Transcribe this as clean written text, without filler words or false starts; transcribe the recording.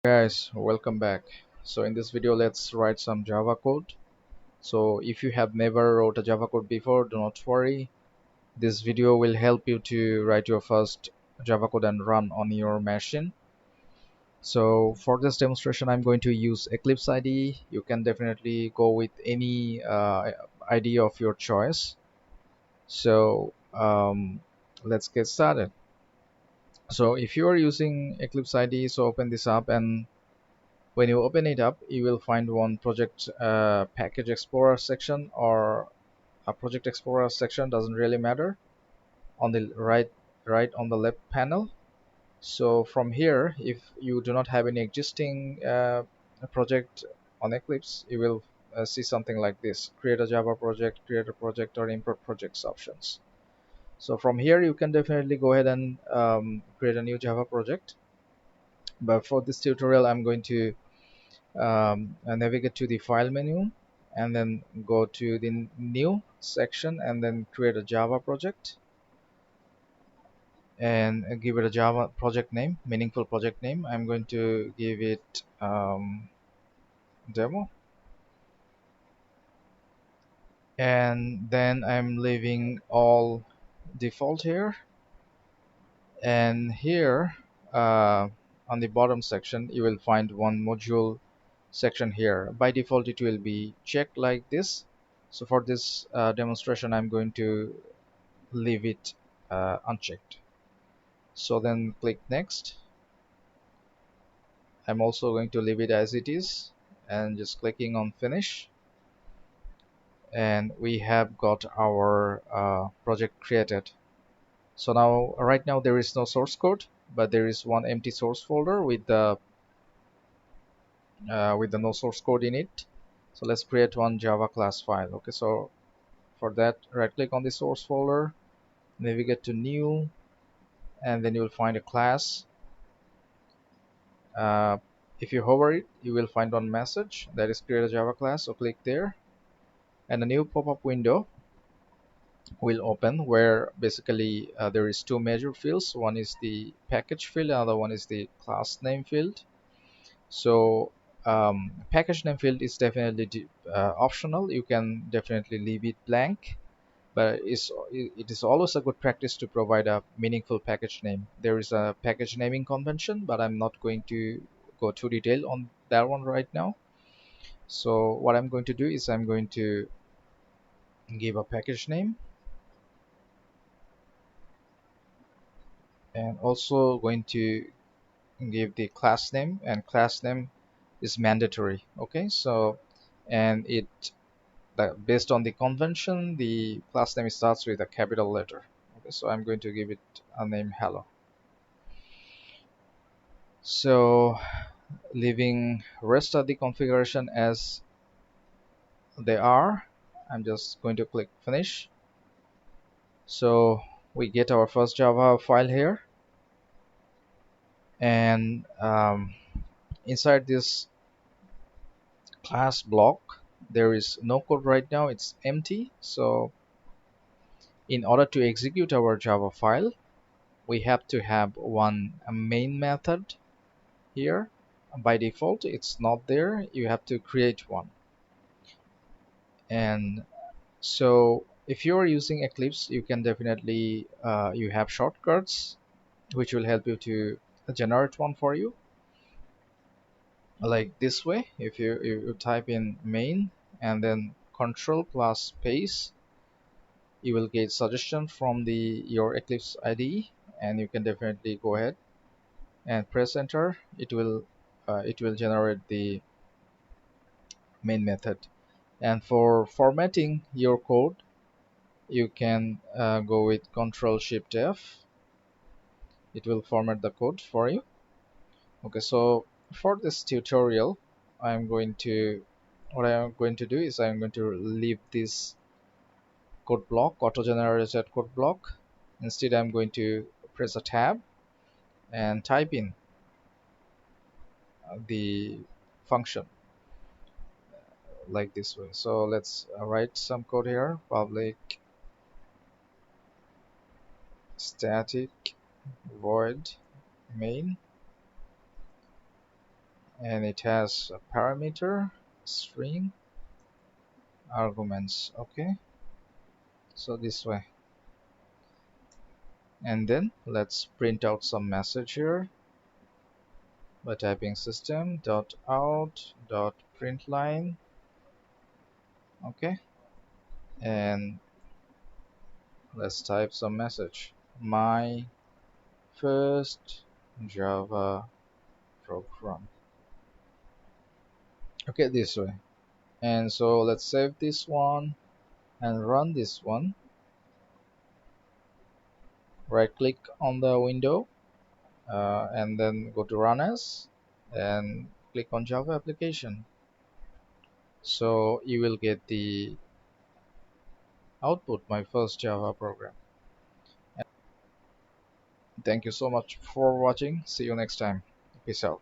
Guys, welcome back. So in this video let's write some Java code. So if you have never wrote a Java code before, do not worry. This video will help you to write your first Java code and run on your machine. So for this demonstration I'm going to use Eclipse IDE. You can definitely go with any IDE of your choice. So let's get started. So if you are using Eclipse IDE, so open this up, and when you open it up, you will find one project package explorer section or a project explorer section, doesn't really matter, on the right on the left panel. So from here, if you do not have any existing project on Eclipse, you will see something like this: create a Java project, create a project, or import projects options. So from here you can definitely go ahead and create a new Java project. But for this tutorial I'm going to navigate to the file menu and then go to the new section and then create a Java project and give it a Java project name, meaningful project name. I'm going to give it demo, and then I'm leaving all default here. And here on the bottom section you will find one module section. Here by default it will be checked like this. So for this demonstration I'm going to leave it unchecked. So then click next. I'm also going to leave it as it is and just clicking on finish, and we have got our project created. So now right now there is no source code, but there is one empty source folder with the no source code in it. So let's create one Java class file. Okay, so for that right click on the source folder, navigate to new, and then you will find a class. uh, if you hover it you will find one message that is create a Java class. So click there, and a new pop-up window will open where basically there is two major fields. One is the package field, another one is the class name field. So package name field is definitely optional. You can definitely leave it blank, but it is always a good practice to provide a meaningful package name. There is a package naming convention, but I'm not going to go too detailed on that one right now. So what I'm going to do is I'm going to give a package name, and also going to give the class name, and class name is mandatory. Okay, so and it based on the convention the class name starts with a capital letter. Okay, so I'm going to give it a name hello. So leaving rest of the configuration as they are, I'm just going to click finish. So we get our first Java file here, and inside this class block there is no code right now, it's empty. So in order to execute our Java file we have to have one main method here. By default it's not there, you have to create one. And so if you're using Eclipse you can definitely you have shortcuts which will help you to generate one for you, like this way. If you type in main and then control plus space, you will get suggestion from the your Eclipse IDE, and you can definitely go ahead and press enter. It will generate the main method. And for formatting your code you can go with Control Shift F. It will format the code for you. Okay, so for this tutorial I'm going to what I am going to do is I'm going to leave this code block, auto generated code block. Instead I'm going to press a tab and type in the function like this way. So let's write some code here: public static void main, and it has a parameter, string, arguments. Okay, so this way, and then let's print out some message here by typing system.out.println. Okay, and let's type some message. My first Java program. Okay, this way. And so let's save this one and run this one. Right click on the window, and then go to run as and click on Java application. So you will get the output, my first Java program. Thank you so much for watching. See you next time. Peace out.